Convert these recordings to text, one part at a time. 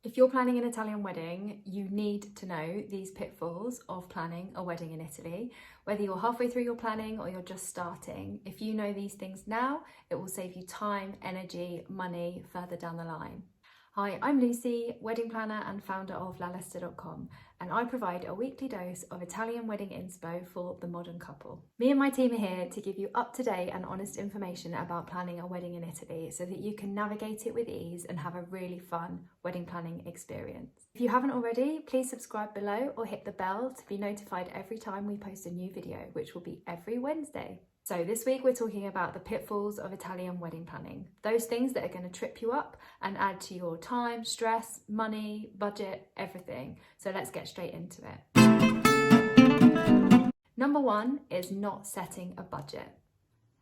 If you're planning an Italian wedding, you need to know these pitfalls of planning a wedding in Italy. Whether you're halfway through your planning or you're just starting, if you know these things now, it will save you time, energy, money further down the line. Hi, I'm Lucy, wedding planner and founder of Lista.com, and I provide a weekly dose of Italian wedding inspo for the modern couple. Me and my team are here to give you up-to-date and honest information about planning a wedding in Italy so that you can navigate it with ease and have a really fun wedding planning experience. If you haven't already, please subscribe below or hit the bell to be notified every time we post a new video, which will be every Wednesday. So this week we're talking about the pitfalls of Italian wedding planning. Those things that are going to trip you up and add to your time, stress, money, budget, everything. So let's get straight into it. Number one is not setting a budget.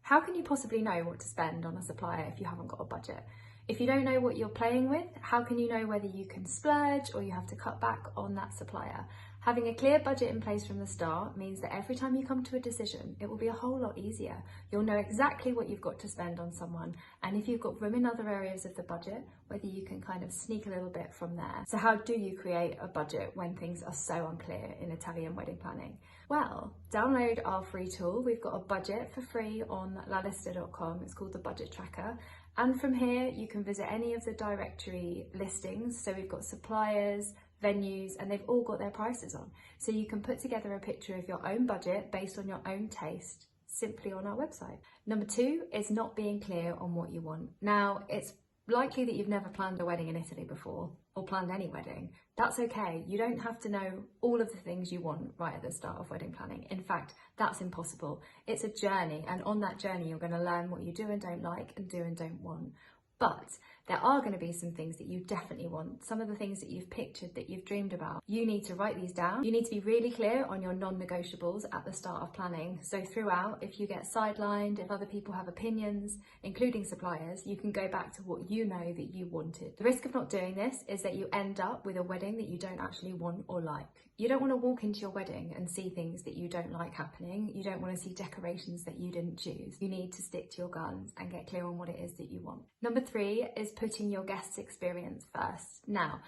How can you possibly know what to spend on a supplier if you haven't got a budget? If you don't know what you're playing with, how can you know whether you can splurge or you have to cut back on that supplier? Having a clear budget in place from the start means that every time you come to a decision, it will be a whole lot easier. You'll know exactly what you've got to spend on someone, and if you've got room in other areas of the budget, whether you can kind of sneak a little bit from there. So how do you create a budget when things are so unclear in Italian wedding planning? Well, download our free tool. We've got a budget for free on lalista.com. It's called the Budget Tracker. And from here, you can visit any of the directory listings. So we've got suppliers, venues, and they've all got their prices on. So you can put together a picture of your own budget based on your own taste simply on our website. Number two is not being clear on what you want. Now, it's likely that you've never planned a wedding in Italy before or planned any wedding. That's okay. You don't have to know all of the things you want right at the start of wedding planning. In fact, that's impossible. It's a journey, and on that journey, you're going to learn what you do and don't like and do and don't want. But there are going to be some things that you definitely want, some of the things that you've pictured, that you've dreamed about. You need to write these down. You need to be really clear on your non-negotiables at the start of planning. So throughout, if you get sidelined, if other people have opinions, including suppliers, you can go back to what you know that you wanted. The risk of not doing this is that you end up with a wedding that you don't actually want or like. You don't want to walk into your wedding and see things that you don't like happening. You don't want to see decorations that you didn't choose. You need to stick to your guns and get clear on what it is that you want. Number three is putting your guest's experience first. Now,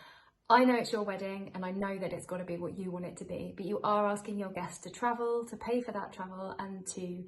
I know it's your wedding and I know that it's got to be what you want it to be, but you are asking your guests to travel, to pay for that travel, and to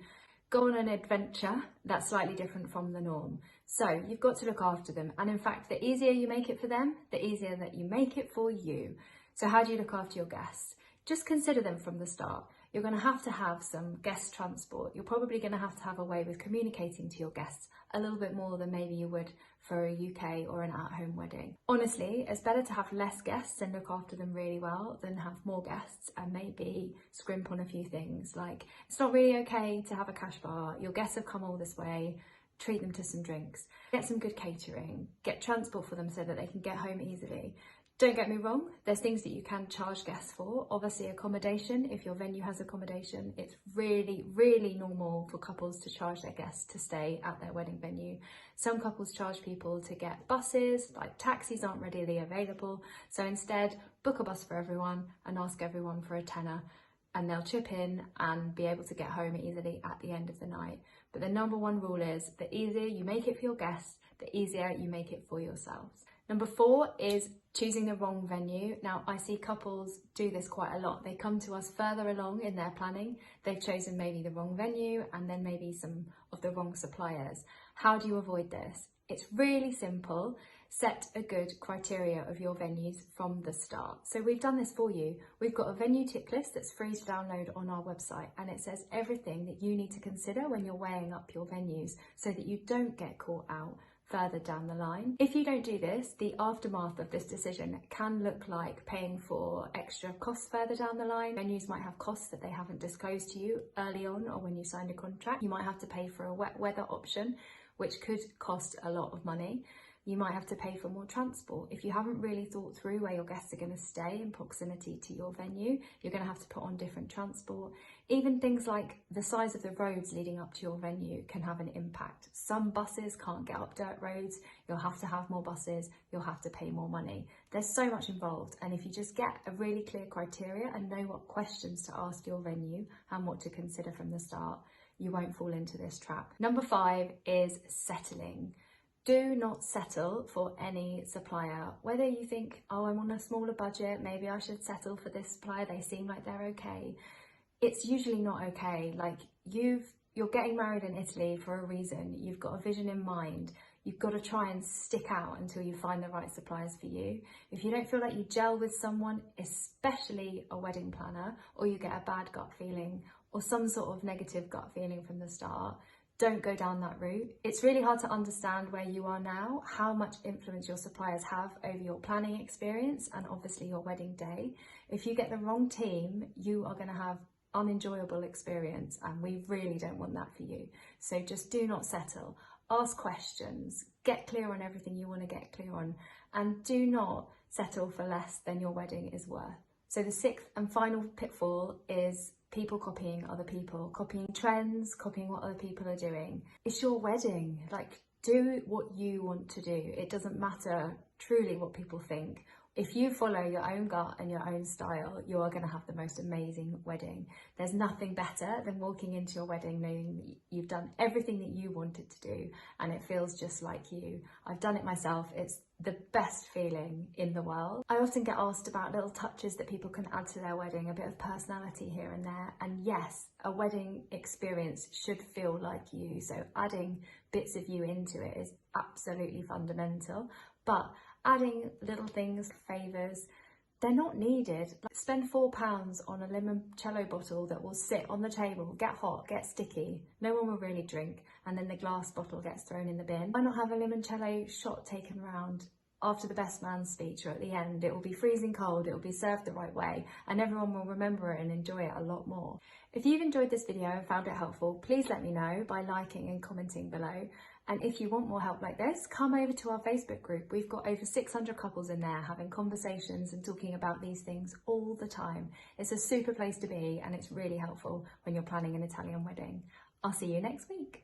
go on an adventure that's slightly different from the norm. So you've got to look after them. And in fact, the easier you make it for them, the easier that you make it for you. So how do you look after your guests? Just consider them from the start. You're going to have some guest transport. You're probably going to have a way with communicating to your guests a little bit more than maybe you would for a UK or an at-home wedding. Honestly, it's better to have less guests and look after them really well than have more guests and maybe scrimp on a few things. Like, it's not really okay to have a cash bar. Your guests have come all this way. Treat them to some drinks. Get some good catering. Get transport for them so that they can get home easily. Don't get me wrong, there's things that you can charge guests for. Obviously accommodation, if your venue has accommodation, it's really, really normal for couples to charge their guests to stay at their wedding venue. Some couples charge people to get buses, like taxis aren't readily available. So instead, book a bus for everyone and ask everyone for a tenner, and they'll chip in and be able to get home easily at the end of the night. But the number one rule is the easier you make it for your guests, the easier you make it for yourselves. Number four is choosing the wrong venue. Now, I see couples do this quite a lot. They come to us further along in their planning. They've chosen maybe the wrong venue and then maybe some of the wrong suppliers. How do you avoid this? It's really simple. Set a good criteria of your venues from the start. So we've done this for you. We've got a venue tick list that's free to download on our website, and it says everything that you need to consider when you're weighing up your venues so that you don't get caught out further down the line. If you don't do this, the aftermath of this decision can look like paying for extra costs further down the line. Venues might have costs that they haven't disclosed to you early on or when you signed a contract. You might have to pay for a wet weather option, which could cost a lot of money. You might have to pay for more transport. If you haven't really thought through where your guests are going to stay in proximity to your venue, you're going to have to put on different transport. Even things like the size of the roads leading up to your venue can have an impact. Some buses can't get up dirt roads. You'll have to have more buses. You'll have to pay more money. There's so much involved. And if you just get a really clear criteria and know what questions to ask your venue and what to consider from the start, you won't fall into this trap. Number 5 is settling. Do not settle for any supplier. Whether you think, oh, I'm on a smaller budget, maybe I should settle for this supplier, they seem like they're okay. It's usually not okay. Like, you're getting married in Italy for a reason. You've got a vision in mind. You've got to try and stick out until you find the right suppliers for you. If you don't feel like you gel with someone, especially a wedding planner, or you get a bad gut feeling or some sort of negative gut feeling from the start, don't go down that route. It's really hard to understand where you are now, how much influence your suppliers have over your planning experience and obviously your wedding day. If you get the wrong team, you are going to have unenjoyable experience, and we really don't want that for you. So just do not settle. Ask questions, get clear on everything you want to get clear on, and do not settle for less than your wedding is worth. So the sixth and final pitfall is people copying other people, copying trends, copying what other people are doing. It's your wedding. Like, do what you want to do. It doesn't matter truly what people think. If you follow your own gut and your own style, you are going to have the most amazing wedding. There's nothing better than walking into your wedding knowing that you've done everything that you wanted to do and it feels just like you. I've done it myself. It's the best feeling in the world. I often get asked about little touches that people can add to their wedding, a bit of personality here and there. And yes, a wedding experience should feel like you. So adding bits of you into it is absolutely fundamental. But adding little things, favours, they're not needed. Like, spend £4 on a limoncello bottle that will sit on the table, get hot, get sticky, no one will really drink, and then the glass bottle gets thrown in the bin. Why not have a limoncello shot taken round after the best man's speech or at the end? It will be freezing cold, it will be served the right way, and everyone will remember it and enjoy it a lot more. If you've enjoyed this video and found it helpful, please let me know by liking and commenting below. And if you want more help like this, come over to our Facebook group. We've got over 600 couples in there having conversations and talking about these things all the time. It's a super place to be, and it's really helpful when you're planning an Italian wedding. I'll see you next week.